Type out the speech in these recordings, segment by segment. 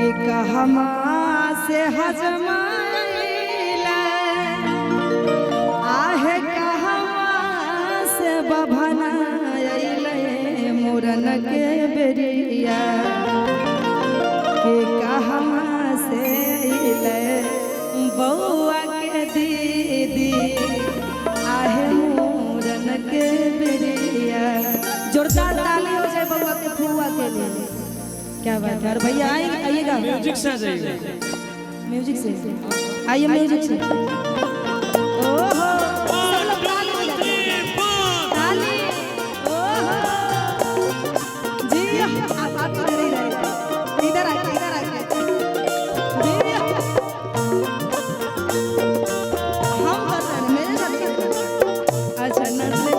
कि कहमा से हजमाइला आहे कहमा से बभनाइले मुरन के बेरिया कि कहमा से इले बउआ के दीदी आहे मुरन के बेरिया। जोरदार ताली हो जाए बउआ के फुआ के लिए। क्या बात है। और भैया आइएगा म्यूजिक से आ जाइए। म्यूजिक से आइए म्यूजिक से। ओहो सब लोग ताली बजाइए ताली। ओहो जी आप इधर ही रहिए इधर आइए इधर आइए जी हम कर रहे हैं मेरे साथ क्या कर रहे हैं। अच्छा नच ले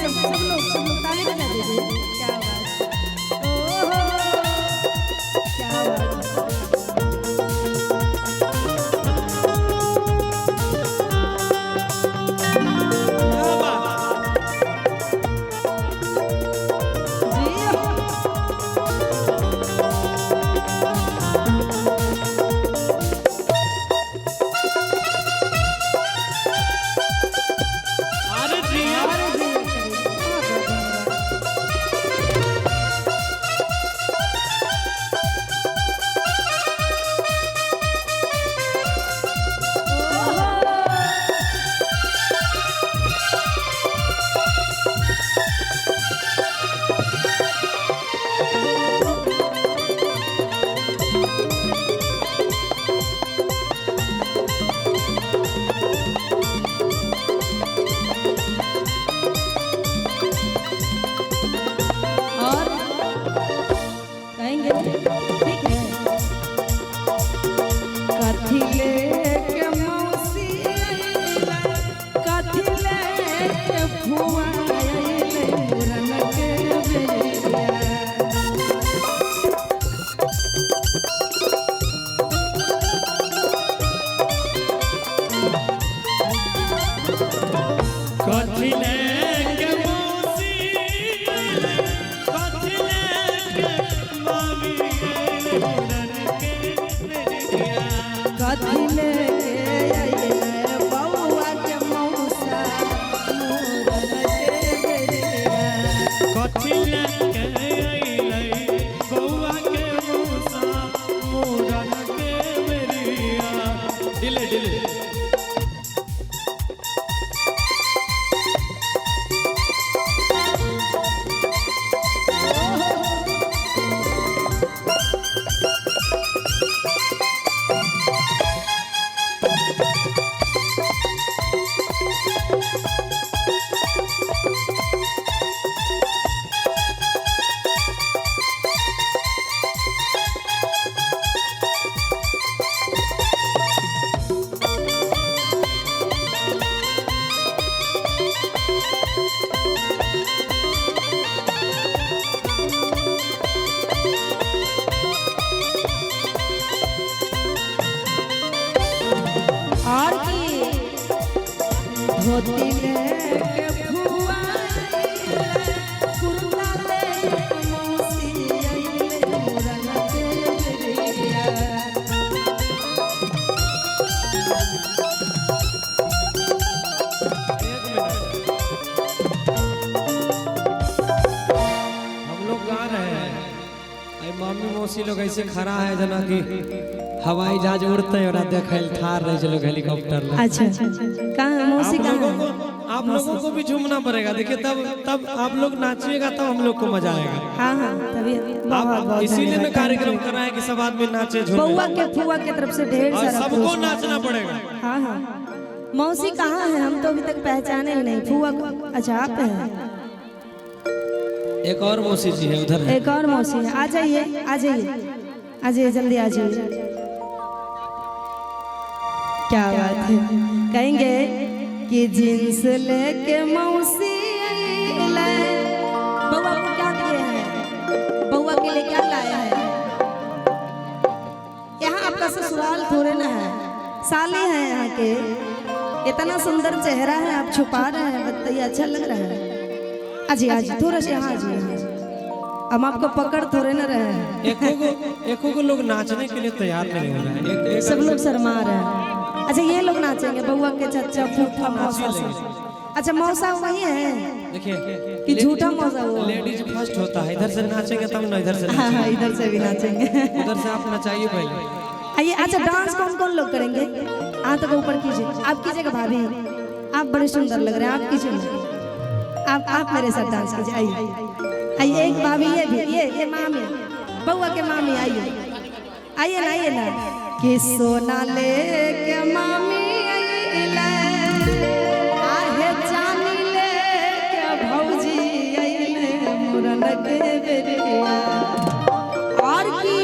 सब लोग ताली बजा दीजिए। क्या बात। लेके अइलै बउआ के मौसा मोरन के बेरिया। डिले डिले और की धोती लेके फुआ कुर्ता लेके मौसी अइले मोरन के बेरिया। हम लोग गा रहे हैं, मामी मौसी लोग ऐसे खड़ा है जना कि हवाई जहाज उड़ते और देखल ठार रहे लोग हेलीकॉप्टर में। अच्छा कहाँ मौसी कहाँ? आप लोगों को भी झूमना पड़ेगा। देखिए तब आप लोग नाचिएगा तब हम लोग को मजा आएगा। हाँ हाँ तभी आप इसीलिए मैं कार्यक्रम कर रहा है कि सब आदमी नाचे झूमे। बउआ के फुआ के तरफ से ढेर और सारा सबको नाचना पड़ेगा। हाँ हाँ मौसी कहाँ है? हम तो अभी तक पहचाने ही नहीं फुआ को। अच्छा आप हैं? एक और मौसी जी है उधर है। एक और मौसी है। आ जाइए आ जाइए आ जाइए जल्दी आ जाइए। क्या बात है? कहेंगे कि जींस लेके मौसी अइले। बउआ को क्या दिए हैं? बउआ के लिए क्या लाया है? यहाँ आपका ससुराल थोड़े ना है, साली है यहाँ के। इतना सुंदर चेहरा है, आप छुपा रहे हैं। बताइए अच्छा लग रहा है? अजी आज थोड़ा से यहाँ जी हम आपको पकड़ थोड़े ना रहे हैं। एको को लोग नाचने के लिए तैयार नहीं हो रहा है। सब लोग शर्मा रहे हैं। अच्छा ये लोग नाचेंगे बउआ के चाचा फूफा मौसा सब। अच्छा मौसा वही है देखिए कि झूठा मौसा वो? लेडीज फर्स्ट होता है, इधर से नाचेंगे तब ना इधर से हाँ हाँ इधर से भी नाचेंगे। उधर से आप नचाइए पहले। आइए अच्छा डांस कौन कौन लोग करेंगे? हाथ को ऊपर कीजिए। आप कीजिएगा भाभी, आप बड़े सुंदर लग रहे हैं। आप कीजिए, आप मेरे साथ डांस कीजिए। आइए आइए एक भाभी ये भी ये मामी बउआ के मामी आइए आइए ना कि सोना लेके मामी अइले आहे चानी लेके भौजी अइले मोरन के बेरिया। और की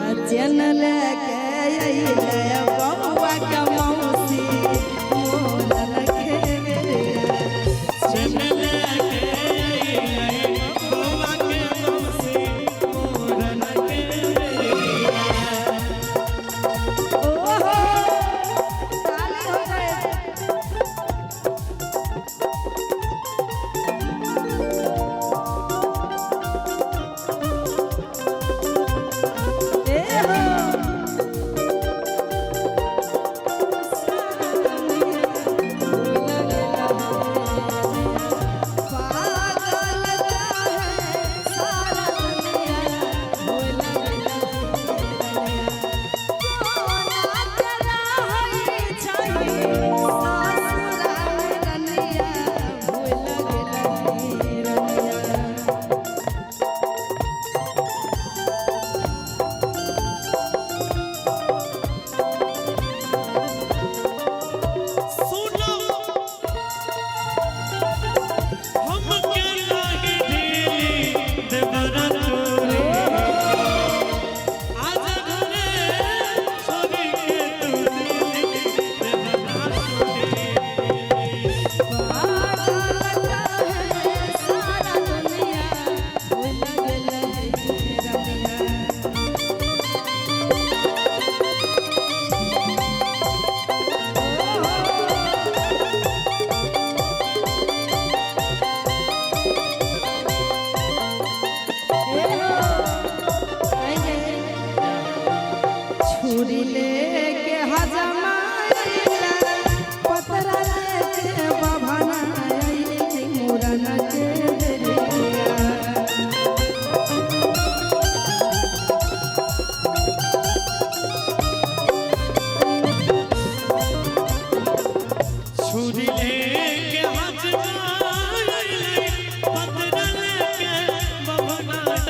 अचन लेके अइले बउआ के मौसी मोरन के बेरिया।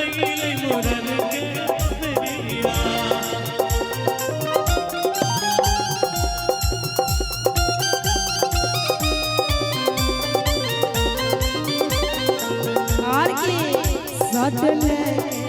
लैले मोरन के मेरिया और की सद लेके